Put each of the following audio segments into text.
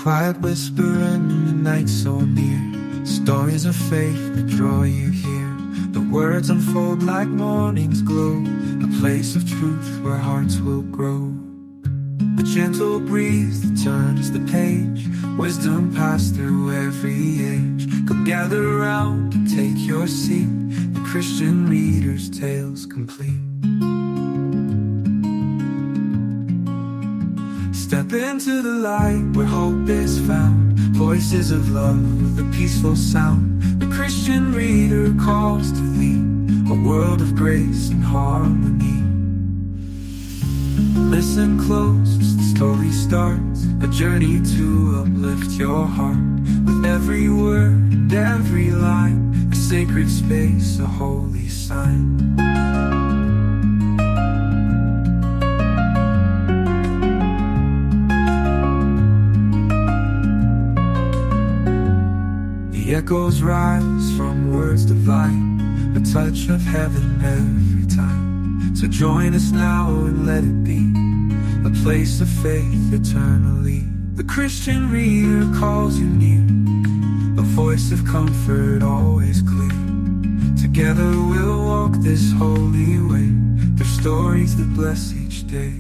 quiet whisper in the night so near. Stories of faith that draw you here. The words unfold like morning's glow. A place of truth where hearts will grow. A gentle breeze that turns the page. Wisdom passed through every age. Come gather around and take your seat. The Christian reader's tales complete. Step into the light where hope is found. Voices of love with a peaceful sound. The Christian reader calls to thee. A world of grace and harmony. Listen close as the story starts. A journey to uplift your heart. With every word and every line, a sacred space, a holy sign. The echoes rise from words divine. A touch of heaven every time. So join us now and let it be. A place of faith eternally. The Christian reader calls you near. A voice of comfort always clear. Together we'll walk this holy way. Through stories that bless each day.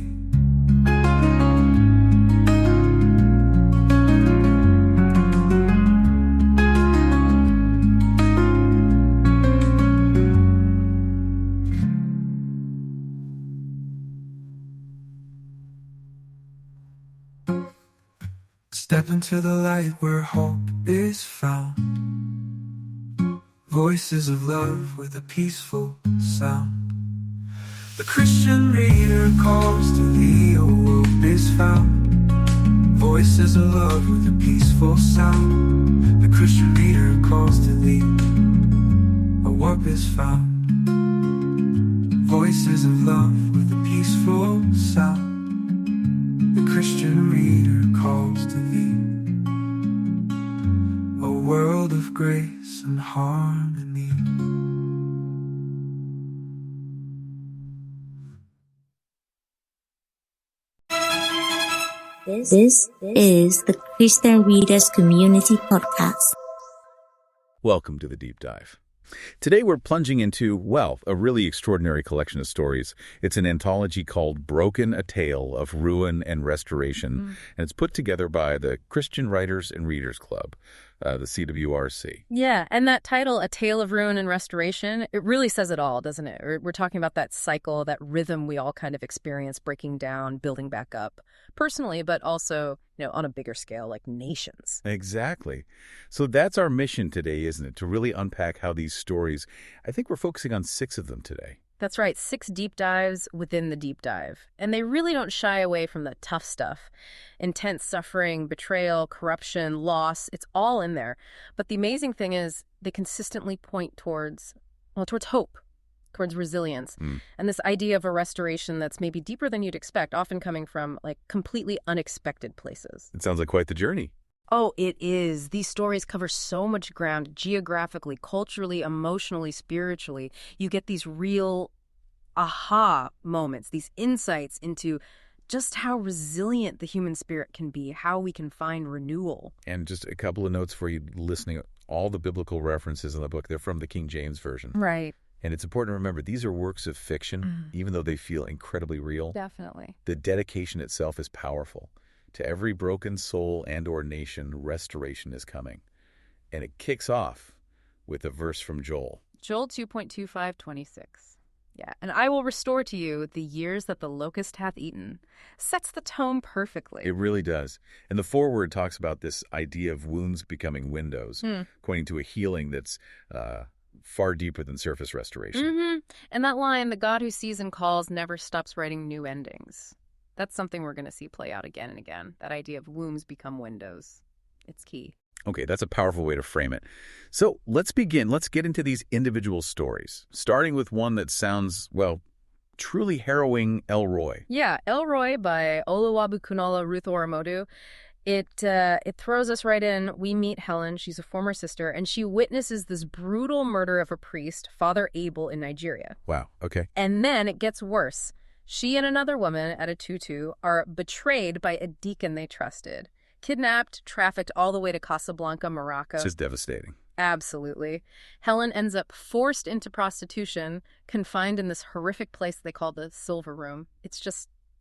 Step into the light where hope is found. Voices of love with a peaceful sound. The Christian reader calls to thee. A hope is found. Voices of love with a peaceful sound. The Christian reader calls to thee. A warp is found. Voices of love with a peaceful sound. The Christian reader calls to thee. A world of grace and harmony. This is the Christian Readers Community Podcast. Welcome to the Deep Dive. Today we're plunging into, well, a really extraordinary collection of stories. It's an anthology called Broken, a Tale of Ruin and Restoration, and it's put together by the Christian Writers and Readers Club, the CWRC. Yeah, and that title, A Tale of Ruin and Restoration, it really says it all, doesn't it? We're talking about that cycle, that rhythm we all kind of experience, breaking down, building back up, personally, but also, on a bigger scale, like nations. Exactly. So that's our mission today, isn't it? To really unpack how these stories, I think we're focusing on 6 of them today. That's right, 6 deep dives within the deep dive. And they really don't shy away from the tough stuff. Intense suffering, betrayal, corruption, loss, it's all in there. But the amazing thing is they consistently point towards hope, towards resilience. And this idea of a restoration that's maybe deeper than you'd expect, often coming from completely unexpected places. It sounds like quite the journey. Oh, it is. These stories cover so much ground geographically, culturally, emotionally, spiritually. You get these real aha moments, these insights into just how resilient the human spirit can be, how we can find renewal. And just a couple of notes for you listening. All the biblical references in the book, they're from the King James Version. Right. And it's important to remember, these are works of fiction, even though they feel incredibly real. Definitely. The dedication itself is powerful. To every broken soul and or nation, restoration is coming. And it kicks off with a verse from Joel. Joel 2.25:26. Yeah, and I will restore to you the years that the locust hath eaten. Sets the tone perfectly. It really does. And the foreword talks about this idea of wounds becoming windows, pointing to a healing that's far deeper than surface restoration. And that line, the God who sees and calls never stops writing new endings. That's something we're going to see play out again and again. That idea of wombs become windows. It's key. Okay, that's a powerful way to frame it. So let's begin. Let's get into these individual stories, starting with one that sounds, well, truly harrowing, Elroy. Yeah, Elroy by Oluwabukunola Ruth Oramodu. It throws us right in. We meet Helen. She's a former sister, and she witnesses this brutal murder of a priest, Father Abel, in Nigeria. Wow, okay. And then it gets worse. She and another woman at a tutu are betrayed by a deacon they trusted. Kidnapped, trafficked all the way to Casablanca, Morocco. It's just devastating. Absolutely. Helen ends up forced into prostitution, confined in this horrific place they call the Silver Room.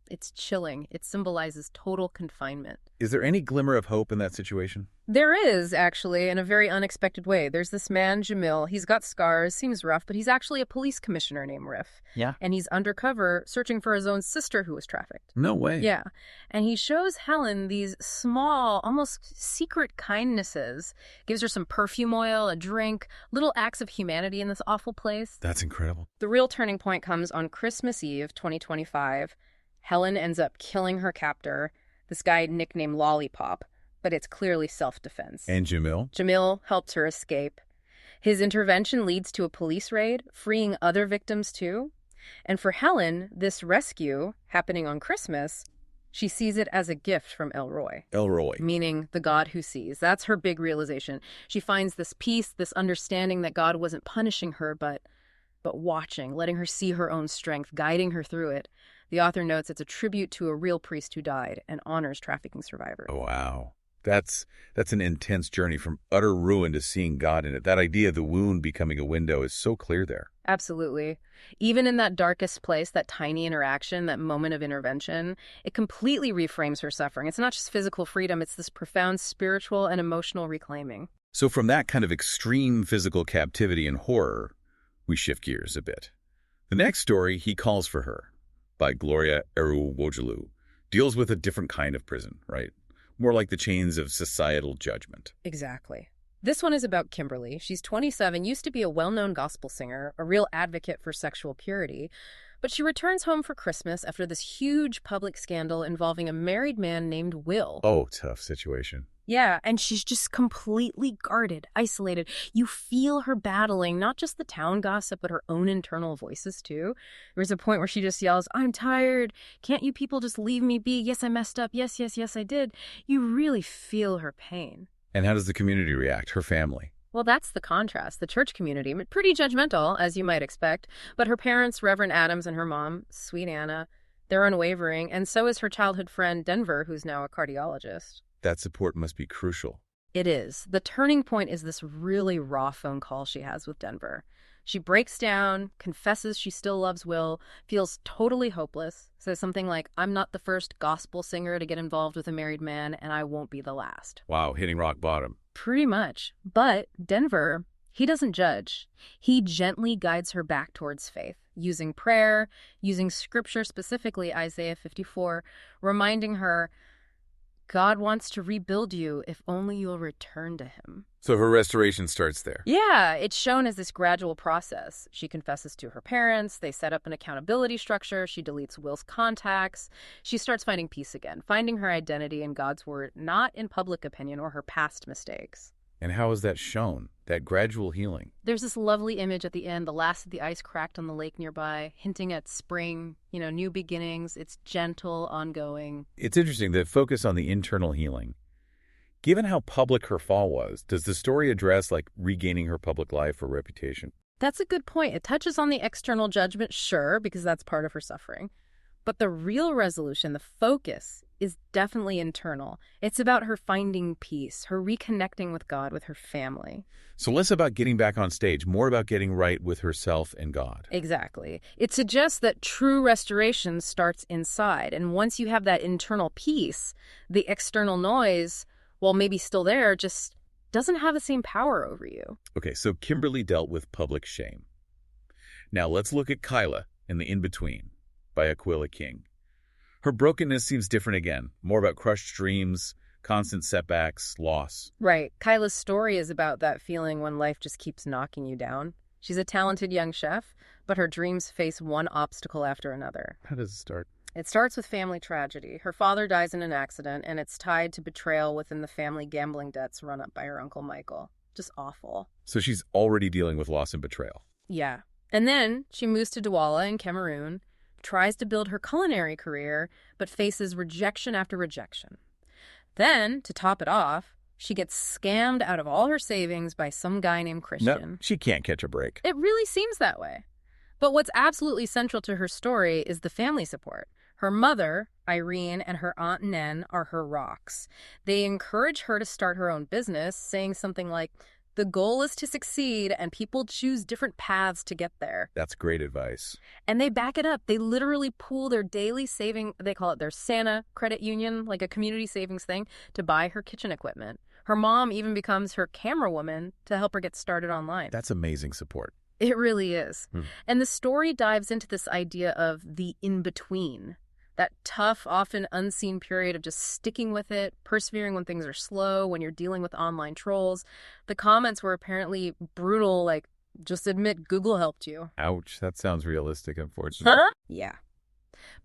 It's chilling. It symbolizes total confinement. Is there any glimmer of hope in that situation? There is, actually, in a very unexpected way. There's this man, Jamil. He's got scars, seems rough, but he's actually a police commissioner named Riff. Yeah. And he's undercover searching for his own sister who was trafficked. No way. Yeah. And he shows Helen these small, almost secret kindnesses. Gives her some perfume oil, a drink, little acts of humanity in this awful place. That's incredible. The real turning point comes on Christmas Eve, 2025. Helen ends up killing her captor, this guy nicknamed Lollipop, but it's clearly self-defense. And Jamil? Jamil helps her escape. His intervention leads to a police raid, freeing other victims too. And for Helen, this rescue, happening on Christmas, she sees it as a gift from El Roy. El Roy. Meaning the God who sees. That's her big realization. She finds this peace, this understanding that God wasn't punishing her, but watching, letting her see her own strength, guiding her through it. The author notes it's a tribute to a real priest who died and honors trafficking survivors. Oh, wow. That's an intense journey from utter ruin to seeing God in it. That idea of the wound becoming a window is so clear there. Absolutely. Even in that darkest place, that tiny interaction, that moment of intervention, it completely reframes her suffering. It's not just physical freedom, it's this profound spiritual and emotional reclaiming. So from that kind of extreme physical captivity and horror, we shift gears a bit. The next story, He Calls for Her, by Gloria Eruwojulu, deals with a different kind of prison, right? More like the chains of societal judgment. Exactly. This one is about Kimberly. She's 27, used to be a well-known gospel singer, a real advocate for sexual purity, but she returns home for Christmas after this huge public scandal involving a married man named Will. Oh, tough situation. Yeah, and she's just completely guarded, isolated. You feel her battling not just the town gossip, but her own internal voices, too. There's a point where she just yells, "I'm tired. Can't you people just leave me be? Yes, I messed up. Yes, yes, yes, I did." You really feel her pain. And how does the community react, her family? Well, that's the contrast. The church community, pretty judgmental, as you might expect. But her parents, Reverend Adams, and her mom, sweet Anna, they're unwavering. And so is her childhood friend, Denver, who's now a cardiologist. That support must be crucial. It is. The turning point is this really raw phone call she has with Denver. She breaks down, confesses she still loves Will, feels totally hopeless, says something like, "I'm not the first gospel singer to get involved with a married man, and I won't be the last." Wow, hitting rock bottom. Pretty much. But Denver, he doesn't judge. He gently guides her back towards faith, using prayer, using scripture, specifically Isaiah 54, reminding her, God wants to rebuild you if only you'll return to him. So her restoration starts there. Yeah, it's shown as this gradual process. She confesses to her parents. They set up an accountability structure. She deletes Will's contacts. She starts finding peace again, finding her identity in God's word, not in public opinion or her past mistakes. And how is that shown, that gradual healing? There's this lovely image at the end, the last of the ice cracked on the lake nearby, hinting at spring, new beginnings. It's gentle, ongoing. It's interesting, the focus on the internal healing. Given how public her fall was, does the story address, regaining her public life or reputation? That's a good point. It touches on the external judgment, sure, because that's part of her suffering. But the real resolution, the focus, is definitely internal. It's about her finding peace, her reconnecting with God, with her family. So less about getting back on stage, more about getting right with herself and God. Exactly. It suggests that true restoration starts inside. And once you have that internal peace, the external noise, while maybe still there, just doesn't have the same power over you. Okay, so Kimberly dealt with public shame. Now let's look at Kyla in the in-between by Aquila King. Her brokenness seems different again, more about crushed dreams, constant setbacks, loss. Right. Kyla's story is about that feeling when life just keeps knocking you down. She's a talented young chef, but her dreams face one obstacle after another. How does it start? It starts with family tragedy. Her father dies in an accident, and it's tied to betrayal within the family gambling debts run up by her Uncle Michael. Just awful. So she's already dealing with loss and betrayal. Yeah. And then she moves to Douala in Cameroon, tries to build her culinary career, but faces rejection after rejection. Then, to top it off, she gets scammed out of all her savings by some guy named Christian. No, she can't catch a break. It really seems that way. But what's absolutely central to her story is the family support. Her mother, Irene, and her aunt Nen are her rocks. They encourage her to start her own business, saying something like, "The goal is to succeed, and people choose different paths to get there." That's great advice. And they back it up. They literally pool their daily saving, they call it their Santa credit union, like a community savings thing, to buy her kitchen equipment. Her mom even becomes her camera woman to help her get started online. That's amazing support. It really is. And the story dives into this idea of the in-between. That tough, often unseen period of just sticking with it, persevering when things are slow, when you're dealing with online trolls. The comments were apparently brutal, like, just admit Google helped you. Ouch, that sounds realistic, unfortunately. Yeah.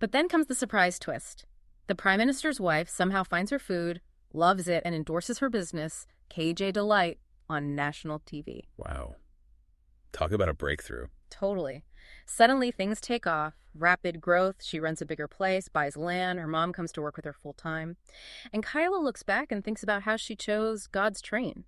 But then comes the surprise twist. The Prime Minister's wife somehow finds her food, loves it, and endorses her business, KJ Delight, on national TV. Wow. Talk about a breakthrough. Totally. Suddenly, things take off. Rapid growth. She rents a bigger place, buys land. Her mom comes to work with her full time. And Kyla looks back and thinks about how she chose God's train.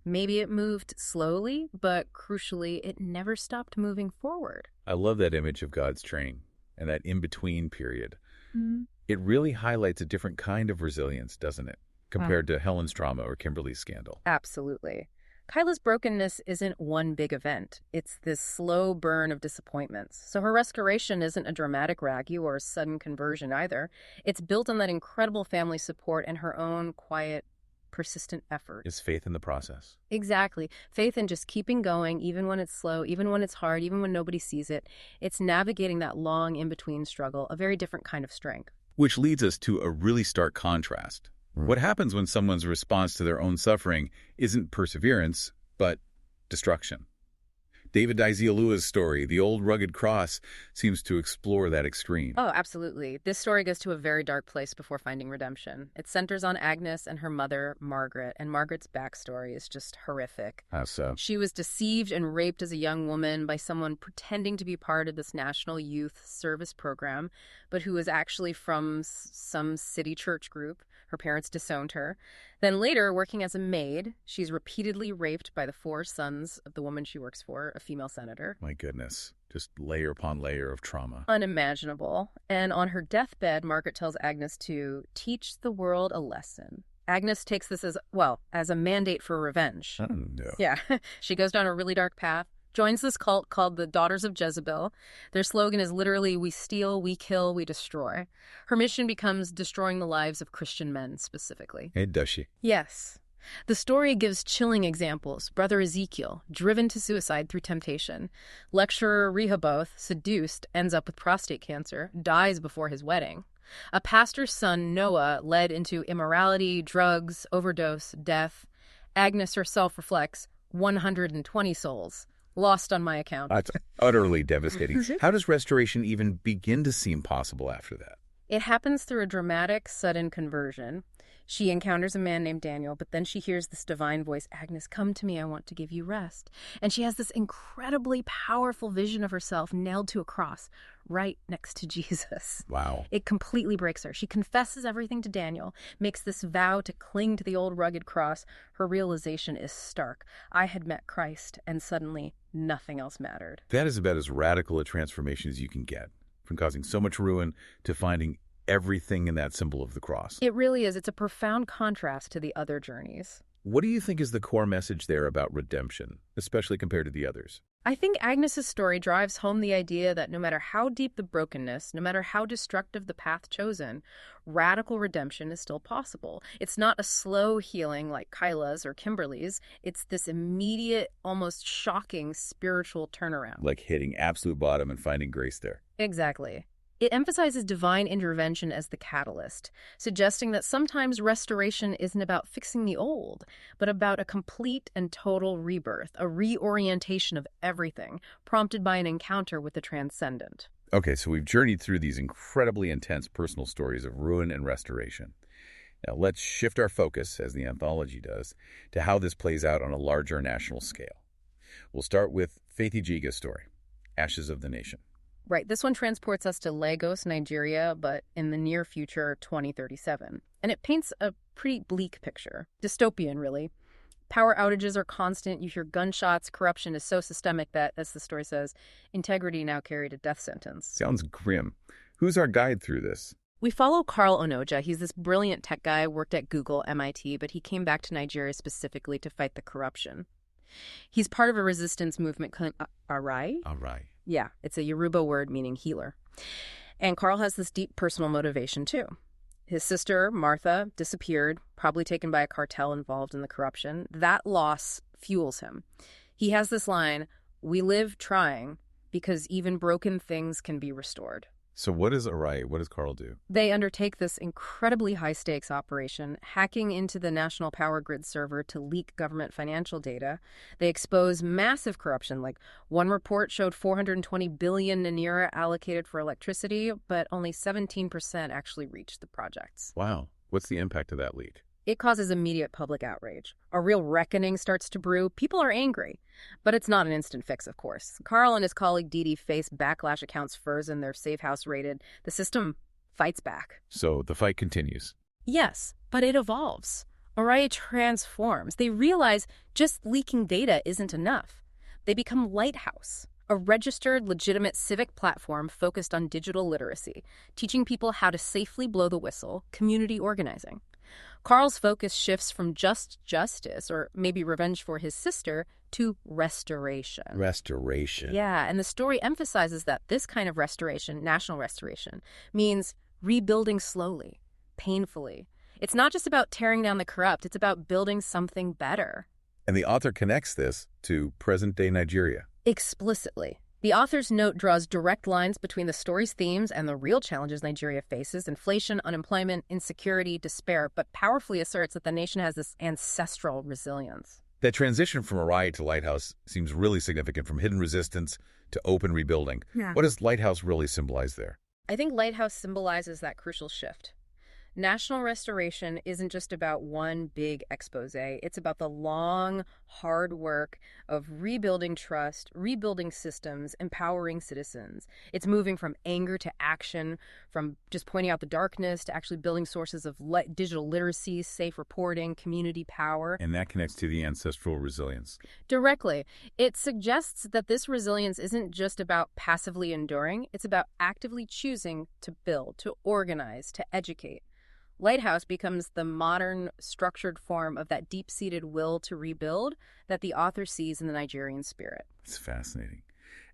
Maybe it moved slowly, but crucially, it never stopped moving forward. I love that image of God's train and that in-between period. Mm-hmm. It really highlights a different kind of resilience, doesn't it, compared to Helen's drama or Kimberly's scandal? Absolutely. Kyla's brokenness isn't one big event. It's this slow burn of disappointments. So her restoration isn't a dramatic ragu or a sudden conversion either. It's built on that incredible family support and her own quiet, persistent effort. Is faith in the process. Exactly. Faith in just keeping going, even when it's slow, even when it's hard, even when nobody sees it. It's navigating that long in-between struggle, a very different kind of strength. Which leads us to a really stark contrast. What happens when someone's response to their own suffering isn't perseverance, but destruction? David Daizialua's story, The Old Rugged Cross, seems to explore that extreme. Oh, absolutely. This story goes to a very dark place before finding redemption. It centers on Agnes and her mother, Margaret, and Margaret's backstory is just horrific. How so? She was deceived and raped as a young woman by someone pretending to be part of this National Youth Service Program, but who was actually from some city church group. Her parents disowned her. Then later, working as a maid, she's repeatedly raped by the 4 sons of the woman she works for, a female senator. My goodness. Just layer upon layer of trauma. Unimaginable. And on her deathbed, Margaret tells Agnes to teach the world a lesson. Agnes takes this as a mandate for revenge. Oh, no. Yeah. She goes down a really dark path, joins this cult called the Daughters of Jezebel. Their slogan is literally, "We steal, we kill, we destroy." Her mission becomes destroying the lives of Christian men specifically. Hey, does she? Yes. The story gives chilling examples. Brother Ezekiel, driven to suicide through temptation. Lecturer Rehoboth, seduced, ends up with prostate cancer, dies before his wedding. A pastor's son, Noah, led into immorality, drugs, overdose, death. Agnes herself reflects 120 souls. Lost on my account. That's utterly devastating. How does restoration even begin to seem possible after that? It happens through a dramatic, sudden conversion. She encounters a man named Daniel, but then she hears this divine voice, "Agnes, come to me, I want to give you rest." And she has this incredibly powerful vision of herself nailed to a cross right next to Jesus. Wow. It completely breaks her. She confesses everything to Daniel, makes this vow to cling to the old rugged cross. Her realization is stark. I had met Christ, and suddenly nothing else mattered. That is about as radical a transformation as you can get, from causing so much ruin to finding everything in that symbol of the cross. It really is. It's a profound contrast to the other journeys. What do you think is the core message there about redemption, especially compared to the others? I think Agnes's story drives home the idea that no matter how deep the brokenness, no matter how destructive the path chosen, radical redemption is still possible. It's not a slow healing like Kyla's or Kimberly's. It's this immediate, almost shocking spiritual turnaround. Like hitting absolute bottom and finding grace there. Exactly. It emphasizes divine intervention as the catalyst, suggesting that sometimes restoration isn't about fixing the old, but about a complete and total rebirth, a reorientation of everything, prompted by an encounter with the transcendent. Okay, so we've journeyed through these incredibly intense personal stories of ruin and restoration. Now let's shift our focus, as the anthology does, to how this plays out on a larger national scale. We'll start with Faith Ijiga's story, Ashes of the Nation. Right. This one transports us to Lagos, Nigeria, but in the near future, 2037. And it paints a pretty bleak picture. Dystopian, really. Power outages are constant. You hear gunshots. Corruption is so systemic that, as the story says, integrity now carried a death sentence. Sounds grim. Who's our guide through this? We follow Carl Onoja. He's this brilliant tech guy, worked at Google, MIT, but he came back to Nigeria specifically to fight the corruption. He's part of a resistance movement called Arai. Arai. Yeah, it's a Yoruba word meaning healer. And Carl has this deep personal motivation, too. His sister, Martha, disappeared, probably taken by a cartel involved in the corruption. That loss fuels him. He has this line, "We live trying because even broken things can be restored." So what is Arai? What does Carl do? They undertake this incredibly high-stakes operation, hacking into the national power grid server to leak government financial data. They expose massive corruption. Like, one report showed 420 billion naira allocated for electricity, but only 17% actually reached the projects. Wow. What's the impact of that leak? It causes immediate public outrage. A real reckoning starts to brew. People are angry. But it's not an instant fix, of course. Carl and his colleague Didi face backlash. Accounts frozen, their safe house raided. The system fights back. So the fight continues. Yes, but it evolves. Arai transforms. They realize just leaking data isn't enough. They become Lighthouse, a registered, legitimate civic platform focused on digital literacy, teaching people how to safely blow the whistle, community organizing. Carl's focus shifts from just justice, or maybe revenge for his sister, to restoration. Restoration. Yeah, and the story emphasizes that this kind of restoration, national restoration, means rebuilding slowly, painfully. It's not just about tearing down the corrupt, it's about building something better. And the author connects this to present-day Nigeria. Explicitly. The author's note draws direct lines between the story's themes and the real challenges Nigeria faces: inflation, unemployment, insecurity, despair, but powerfully asserts that the nation has this ancestral resilience. That transition from Arai to Lighthouse seems really significant, from hidden resistance to open rebuilding. Yeah. What does Lighthouse really symbolize there? I think Lighthouse symbolizes that crucial shift. National restoration isn't just about one big expose. It's about the long, hard work of rebuilding trust, rebuilding systems, empowering citizens. It's moving from anger to action, from just pointing out the darkness to actually building sources of digital literacy, safe reporting, community power. And that connects to the ancestral resilience. Directly. It suggests that this resilience isn't just about passively enduring. It's about actively choosing to build, to organize, to educate. Lighthouse becomes the modern, structured form of that deep-seated will to rebuild that the author sees in the Nigerian spirit. It's fascinating.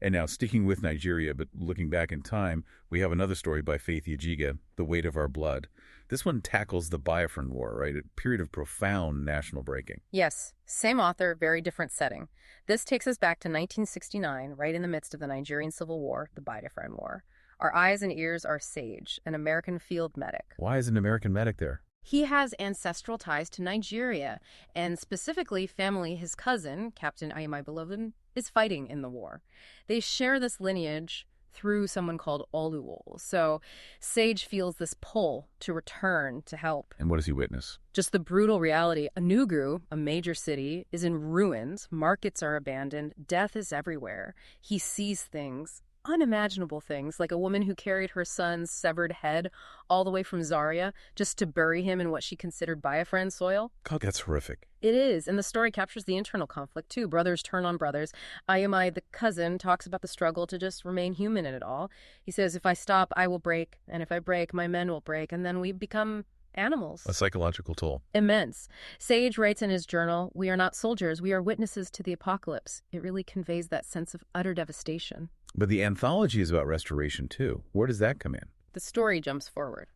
And now, sticking with Nigeria, but looking back in time, we have another story by Faith Yajiga, The Weight of Our Blood. This one tackles the Biafran War, right? A period of profound national breaking. Yes. Same author, very different setting. This takes us back to 1969, right in the midst of the Nigerian Civil War, the Biafran War. Our eyes and ears are Sage, an American field medic. Why is an American medic there? He has ancestral ties to Nigeria, and specifically family his cousin, Captain Ayomai Beloved, is fighting in the war. They share this lineage through someone called Oluwole. So Sage feels this pull to return to help. And what does he witness? Just the brutal reality. Enugu, a major city, is in ruins. Markets are abandoned. Death is everywhere. He sees things, unimaginable things, like a woman who carried her son's severed head all the way from Zaria just to bury him in what she considered Biafran soil. God, that's horrific. It is, and the story captures the internal conflict, too. Brothers turn on brothers. Ayomai, the cousin, talks about the struggle to just remain human in it all. He says, if I stop, I will break, and if I break, my men will break, and then we become animals. A psychological toll. Immense. Sage writes in his journal, "We are not soldiers, we are witnesses to the apocalypse." It really conveys that sense of utter devastation. But the anthology is about restoration, too. Where does that come in? The story jumps forward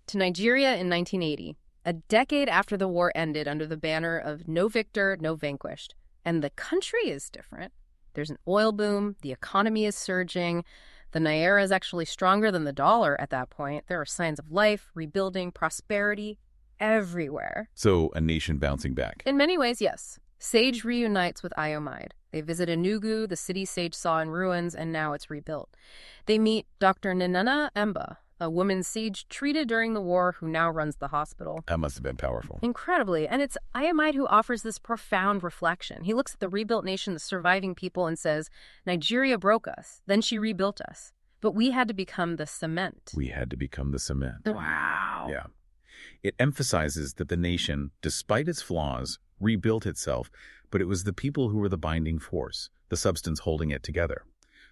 to Nigeria in 1980, a decade after the war ended under the banner of no victor, no vanquished. And the country is different. There's an oil boom, the economy is surging, the naira is actually stronger than the dollar at that point. There are signs of life, rebuilding, prosperity everywhere. So a nation bouncing back. In many ways, yes. Sage reunites with Ayomai. They visit Enugu, the city Sage saw in ruins, and now it's rebuilt. They meet Dr. Ninana Emba, a woman Sage treated during the war who now runs the hospital. That must have been powerful. Incredibly. And it's Ayomai who offers this profound reflection. He looks at the rebuilt nation, the surviving people, and says, Nigeria broke us. Then she rebuilt us. But we had to become the cement. We had to become the cement. Wow. Yeah. It emphasizes that the nation, despite its flaws, rebuilt itself, but it was the people who were the binding force, the substance holding it together.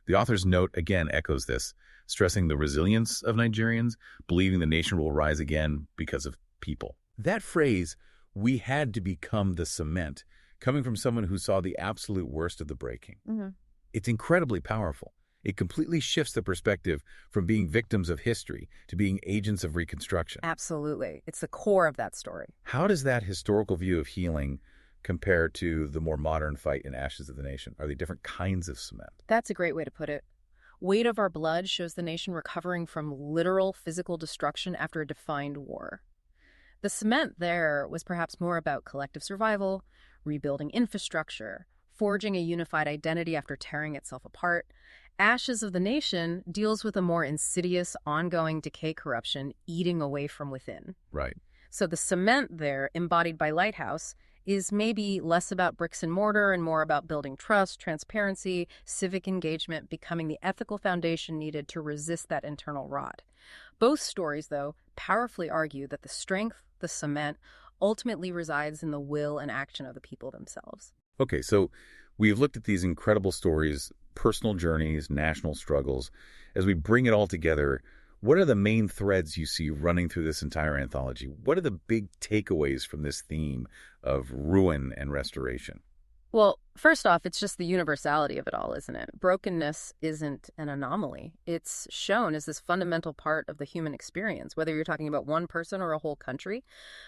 The author's note again echoes this, stressing the resilience of Nigerians, believing the nation will rise again because of people. That phrase, "we had to become the cement," coming from someone who saw the absolute worst of the breaking. It's incredibly powerful. It completely shifts the perspective from being victims of history to being agents of reconstruction. Absolutely. It's the core of that story. How does that historical view of healing compare to the more modern fight in Ashes of the Nation? Are they different kinds of cement? That's a great way to put it. Weight of Our Blood shows the nation recovering from literal physical destruction after a defined war. The cement there was perhaps more about collective survival, rebuilding infrastructure, forging a unified identity after tearing itself apart. Ashes of the Nation deals with a more insidious, ongoing decay corruption eating away from within. Right. So the cement there, embodied by Lighthouse, is maybe less about bricks and mortar and more about building trust, transparency, civic engagement, becoming the ethical foundation needed to resist that internal rot. Both stories, though, powerfully argue that the strength, the cement, ultimately resides in the will and action of the people themselves. Okay, so we've looked at these incredible stories, personal journeys, national struggles. As we bring it all together, what are the main threads you see running through this entire anthology? What are the big takeaways from this theme of ruin and restoration? Well, first off, it's just the universality of it all, isn't it? Brokenness isn't an anomaly. It's shown as this fundamental part of the human experience, whether you're talking about one person or a whole country.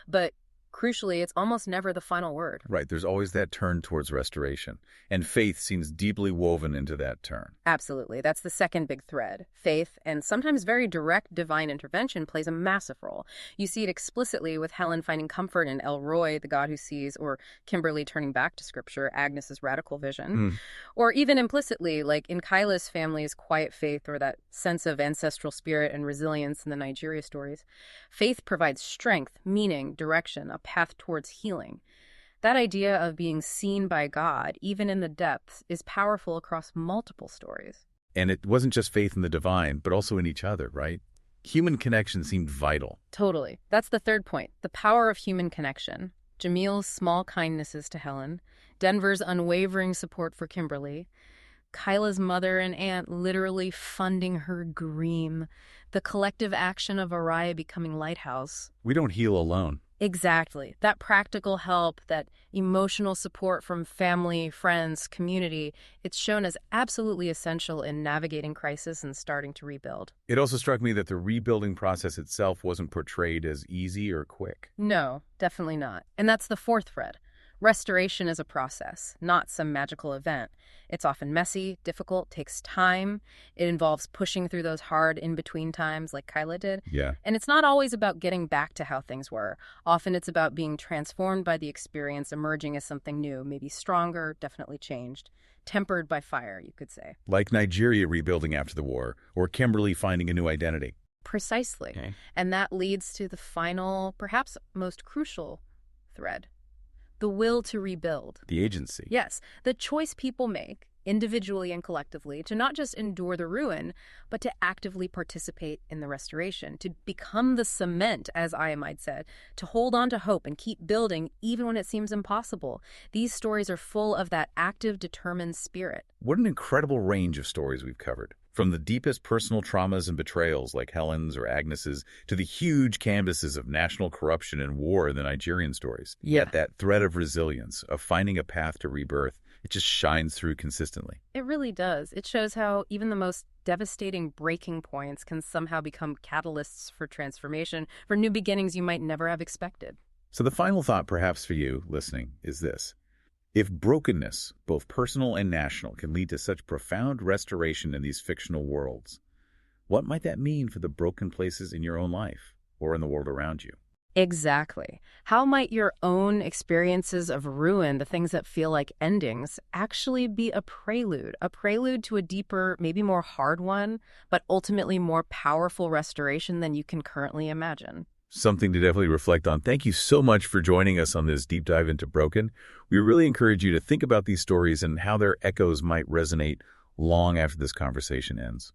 But crucially, it's almost never the final word. Right, there's always that turn towards restoration, and faith seems deeply woven into that turn. Absolutely. That's the second big thread. Faith, and sometimes very direct divine intervention, plays a massive role. You see it explicitly with Helen finding comfort in El Roy, the God who sees, or Kimberly turning back to Scripture, Agnes's radical vision. Or even implicitly, like in Kyla's family's quiet faith or that sense of ancestral spirit and resilience in the Nigeria stories. Faith provides strength, meaning, direction, a path towards healing. That idea of being seen by God, even in the depths, is powerful across multiple stories. And it wasn't just faith in the divine, but also in each other, right? Human connection seemed vital. Totally. That's the third point, the power of human connection. Jamil's small kindnesses to Helen, Denver's unwavering support for Kimberly, Kyla's mother and aunt literally funding her dream, the collective action of Araya becoming Lighthouse. We don't heal alone. Exactly. That practical help, that emotional support from family, friends, community, it's shown as absolutely essential in navigating crisis and starting to rebuild. It also struck me that the rebuilding process itself wasn't portrayed as easy or quick. No, definitely not. And that's the fourth thread. Restoration is a process, not some magical event. It's often messy, difficult, takes time. It involves pushing through those hard in-between times like Kyla did. Yeah. And it's not always about getting back to how things were. Often it's about being transformed by the experience, emerging as something new, maybe stronger, definitely changed, tempered by fire, you could say. Like Nigeria rebuilding after the war, or Kimberly finding a new identity. Precisely. Okay. And that leads to the final, perhaps most crucial thread. The will to rebuild. The agency. Yes, the choice people make, individually and collectively, to not just endure the ruin, but to actively participate in the restoration, to become the cement, as I might said, to hold on to hope and keep building even when it seems impossible. These stories are full of that active, determined spirit. What an incredible range of stories we've covered. From the deepest personal traumas and betrayals like Helen's or Agnes's to the huge canvases of national corruption and war in the Nigerian stories. Yet that thread of resilience, of finding a path to rebirth, it just shines through consistently. It really does. It shows how even the most devastating breaking points can somehow become catalysts for transformation, for new beginnings you might never have expected. So the final thought perhaps for you listening is this. If brokenness, both personal and national, can lead to such profound restoration in these fictional worlds, what might that mean for the broken places in your own life or in the world around you? Exactly. How might your own experiences of ruin, the things that feel like endings, actually be a prelude to a deeper, maybe more hard one, but ultimately more powerful restoration than you can currently imagine? Something to definitely reflect on. Thank you so much for joining us on this deep dive into Broken. We really encourage you to think about these stories and how their echoes might resonate long after this conversation ends.